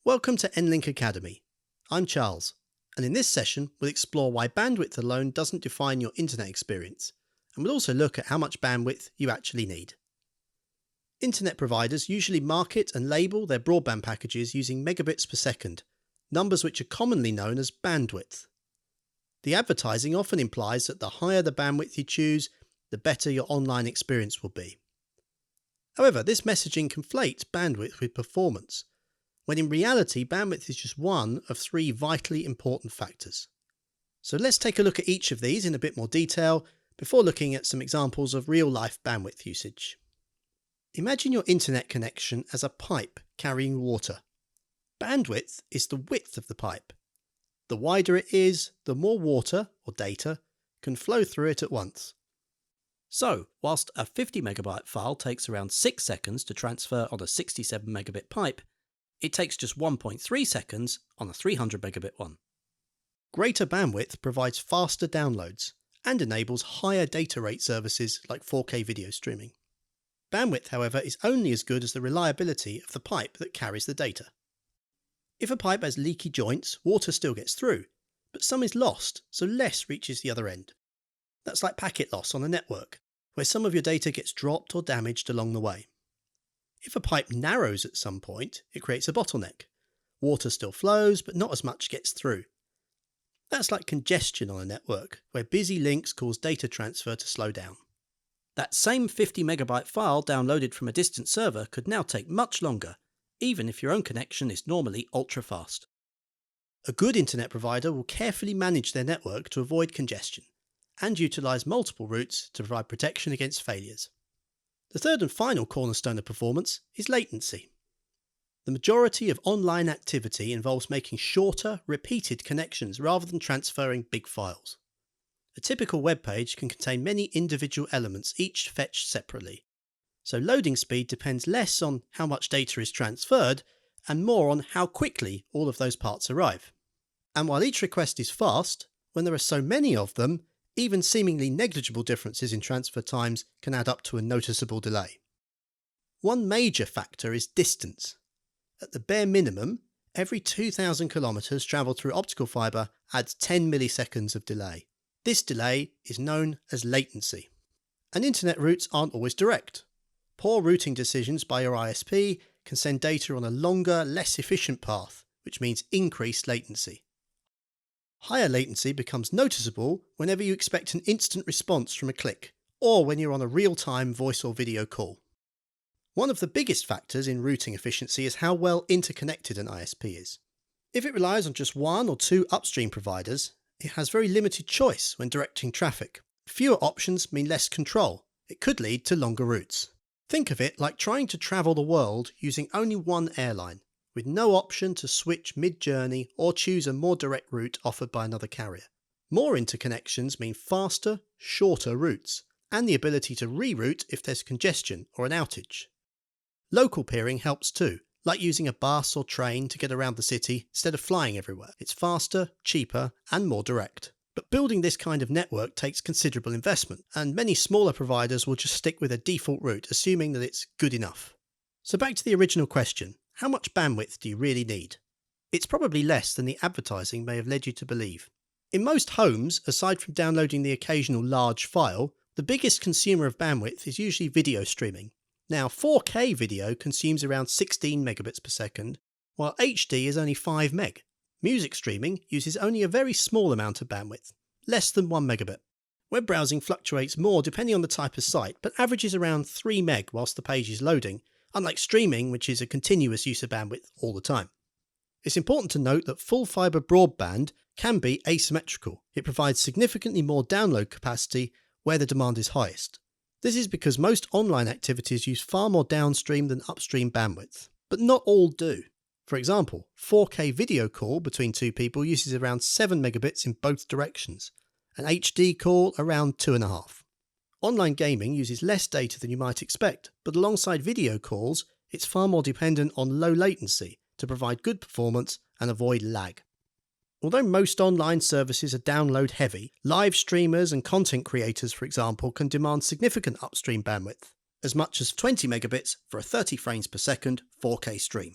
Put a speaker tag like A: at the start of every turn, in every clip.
A: Welcome to NLink Academy. I'm Charles, and in this session we'll explore why bandwidth alone doesn't define your internet experience, and we'll also look at how much bandwidth you actually need. Internet providers usually market and label their broadband packages using megabits per second, numbers which are commonly known as bandwidth. The advertising often implies that the higher the bandwidth you choose, the better your online experience will be. However, this messaging conflates bandwidth with performance, when in reality bandwidth is just one of three vitally important factors. So let's take a look at each of these in a bit more detail before looking at some examples of real-life bandwidth usage. Imagine your internet connection as a pipe carrying water. Bandwidth is the width of the pipe. The wider it is, the more water, or data, can flow through it at once. So, whilst a 50 megabyte file takes around 6 seconds to transfer on a 67 megabit pipe, it takes just 1.3 seconds on a 300 megabit one. Greater bandwidth provides faster downloads and enables higher data rate services like 4K video streaming. Bandwidth, however, is only as good as the reliability of the pipe that carries the data. If a pipe has leaky joints, water still gets through, but some is lost, so less reaches the other end. That's like packet loss on a network, where some of your data gets dropped or damaged along the way. If a pipe narrows at some point, it creates a bottleneck. Water still flows, but not as much gets through. That's like congestion on a network, where busy links cause data transfer to slow down. That same 50 megabyte file downloaded from a distant server could now take much longer, even if your own connection is normally ultra fast. A good internet provider will carefully manage their network to avoid congestion, and utilise multiple routes to provide protection against failures. The third and final cornerstone of performance is latency. The majority of online activity involves making shorter, repeated connections rather than transferring big files. A typical web page can contain many individual elements, each fetched separately. So loading speed depends less on how much data is transferred and more on how quickly all of those parts arrive. And while each request is fast, when there are so many of them, even seemingly negligible differences in transfer times can add up to a noticeable delay. One major factor is distance. At the bare minimum, every 2,000 kilometres travelled through optical fibre adds 10 milliseconds of delay. This delay is known as latency. And internet routes aren't always direct. Poor routing decisions by your ISP can send data on a longer, less efficient path, which means increased latency. Higher latency becomes noticeable whenever you expect an instant response from a click, or when you're on a real-time voice or video call. One of the biggest factors in routing efficiency is how well interconnected an ISP is. If it relies on just one or two upstream providers, it has very limited choice when directing traffic. Fewer options mean less control. It could lead to longer routes. Think of it like trying to travel the world using only one airline, with no option to switch mid-journey or choose a more direct route offered by another carrier. More interconnections mean faster, shorter routes, and the ability to reroute if there's congestion or an outage. Local peering helps too, like using a bus or train to get around the city instead of flying everywhere. It's faster, cheaper, and more direct. But building this kind of network takes considerable investment, and many smaller providers will just stick with a default route, assuming that it's good enough. So back to the original question. How much bandwidth do you really need? It's probably less than the advertising may have led you to believe. In most homes, aside from downloading the occasional large file, the biggest consumer of bandwidth is usually video streaming. Now, 4K video consumes around 16 megabits per second, while HD is only 5 meg. Music streaming uses only a very small amount of bandwidth, less than 1 megabit. Web browsing fluctuates more depending on the type of site, but averages around 3 meg whilst the page is loading, unlike streaming, which is a continuous use of bandwidth all the time. It's important to note that full fibre broadband can be asymmetrical. It provides significantly more download capacity where the demand is highest. This is because most online activities use far more downstream than upstream bandwidth, but not all do. For example, 4K video call between two people uses around 7 megabits in both directions, an HD call around 2.5. Online gaming uses less data than you might expect, but alongside video calls, it's far more dependent on low latency to provide good performance and avoid lag. Although most online services are download heavy, live streamers and content creators, for example, can demand significant upstream bandwidth, as much as 20 megabits for a 30 frames per second 4K stream.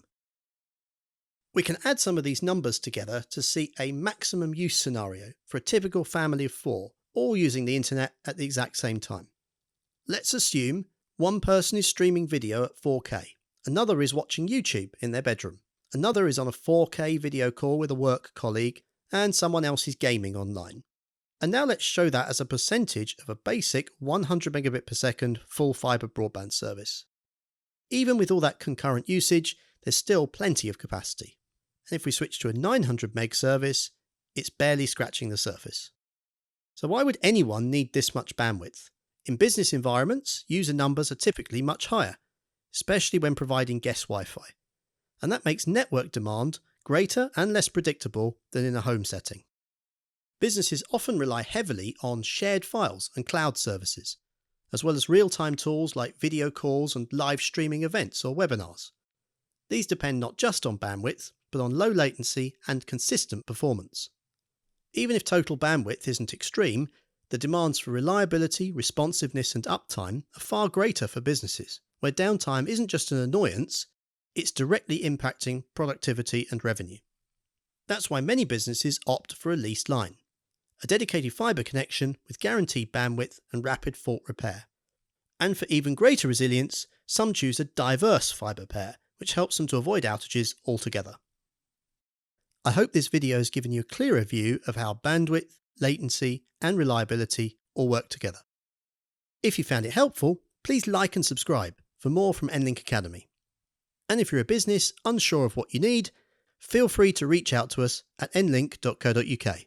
A: We can add some of these numbers together to see a maximum use scenario for a typical family of 4, all using the internet at the exact same time. Let's assume one person is streaming video at 4K, another is watching YouTube in their bedroom, another is on a 4K video call with a work colleague, and someone else is gaming online. And now let's show that as a percentage of a basic 100 megabit per second full fibre broadband service. Even with all that concurrent usage, there's still plenty of capacity. And if we switch to a 900 meg service, it's barely scratching the surface. So why would anyone need this much bandwidth? In business environments, user numbers are typically much higher, especially when providing guest Wi-Fi. And that makes network demand greater and less predictable than in a home setting. Businesses often rely heavily on shared files and cloud services, as well as real-time tools like video calls and live streaming events or webinars. These depend not just on bandwidth, but on low latency and consistent performance. Even if total bandwidth isn't extreme, the demands for reliability, responsiveness and uptime are far greater for businesses, where downtime isn't just an annoyance, it's directly impacting productivity and revenue. That's why many businesses opt for a leased line, a dedicated fibre connection with guaranteed bandwidth and rapid fault repair. And for even greater resilience, some choose a diverse fibre pair, which helps them to avoid outages altogether. I hope this video has given you a clearer view of how bandwidth, latency and reliability all work together. If you found it helpful, please like and subscribe for more from NLink Academy. And if you're a business unsure of what you need, feel free to reach out to us at nlink.co.uk.